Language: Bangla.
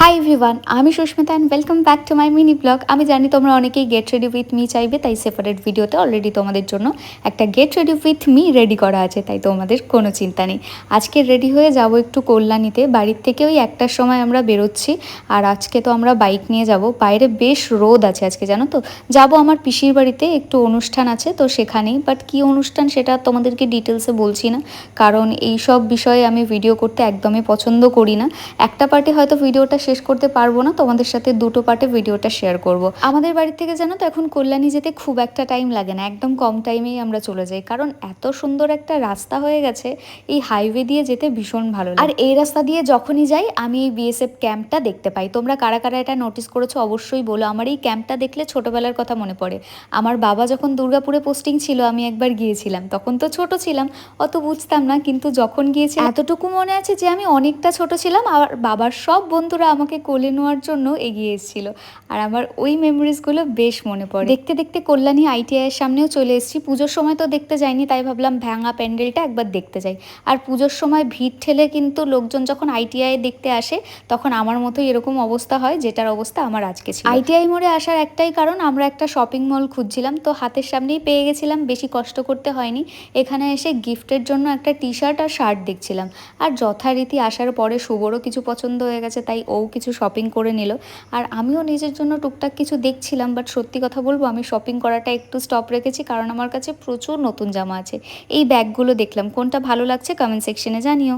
হাই এভরিওয়ান, আমি Susmita and welcome back to my mini blog. আমি জানি তোমরা অনেকেই গেট রেডি উইথ মি চাইবে, তাই সেপারেট ভিডিওতে অলরেডি তোমাদের জন্য একটা get ready with me ready করা আছে, তাই তোমাদের কোনো চিন্তা নেই। আজকে রেডি হয়ে যাব একটু কল্যাণীতে। বাড়ির থেকে ওই 1টার সময় আমরা বেরোচ্ছি। আর আজকে তো আমরা বাইক নিয়ে যাব। বাইরে বেশ রোদ আছে আজকে, জানো তো। যাব আমার পিসির বাড়িতে, একটু অনুষ্ঠান আছে তো সেখানেই। বাট কী অনুষ্ঠান সেটা তোমাদেরকে ডিটেলসে বলছি না, কারণ এই সব বিষয়ে আমি ভিডিও করতে একদমই পছন্দ করি না। একটা পার্টে হয়তো ভিডিওটা শেষ করতে পারবো না, তোমাদের সাথে দুটো পার্টে ভিডিওটা শেয়ার করব। আমাদের বাড়ি থেকে জানো তো এখন কল্যাণী যেতে খুব একটা টাইম লাগে না, একদম কম টাইমেই আমরা চলে যাই, কারণ এত সুন্দর একটা রাস্তা হয়ে গেছে। এই হাইওয়ে দিয়ে যেতে ভীষণ ভালো লাগে। আর এই রাস্তা দিয়ে যখনই যাই আমি এই বিএসএফ ক্যাম্পটা দেখতে পাই। তোমরা কারা কারা এটা নোটিস করেছো অবশ্যই বলো। আমার এই ক্যাম্পটা দেখলে ছোটবেলার কথা মনে পড়ে। আমার বাবা যখন দুর্গাপুরে পোস্টিং ছিল আমি একবার গিয়েছিলাম, তখন তো ছোট ছিলাম, অত বুঝতাম না, কিন্তু যখন গিয়েছি এতটুকু মনে আছে যে আমি অনেকটা ছোট ছিলাম। আর বাবার সব বন্ধুরা আমাকে কোলে নেওয়ার জন্য এগিয়ে এসেছিল। আর আমার ওই মেমোরিজগুলো বেশ মনে পড়ে। দেখতে দেখতে কল্যাণী আইটিআইয়ের সামনেও চলে এসেছি। পুজোর সময় তো দেখতে যাইনি, তাই ভাবলাম ভাঙা প্যান্ডেলটা একবার দেখতে যাই। আর পুজোর সময় ভিড় ঠেলে কিন্তু লোকজন যখন আইটিআই দেখতে আসে, তখন আমার মতোই এরকম অবস্থা হয়, যেটার অবস্থা আমার আজকে ছিল। আইটিআই মোড়ে আসার একটাই কারণ, আমরা একটা শপিং মল খুঁজছিলাম, তো হাতের সামনেই পেয়ে গেছিলাম, বেশি কষ্ট করতে হয়নি। এখানে এসে গিফটের জন্য একটা টি শার্ট আর শার্ট দেখছিলাম। আর যথারীতি আসার পরে শুভরও কিছু পছন্দ হয়ে গেছে, তাই ও কিছু শপিং করে নিল। আর আমিও নিজের জন্য টুকটাক কিছু দেখছিলাম। বাট সত্যি কথা বলবো, আমি শপিং করাটা একটু স্টপ রেখেছি, কারণ আমার কাছে প্রচুর নতুন জামা আছে। এই ব্যাগগুলো দেখলাম, কোনটা ভালো লাগছে কমেন্ট সেকশনে জানিও।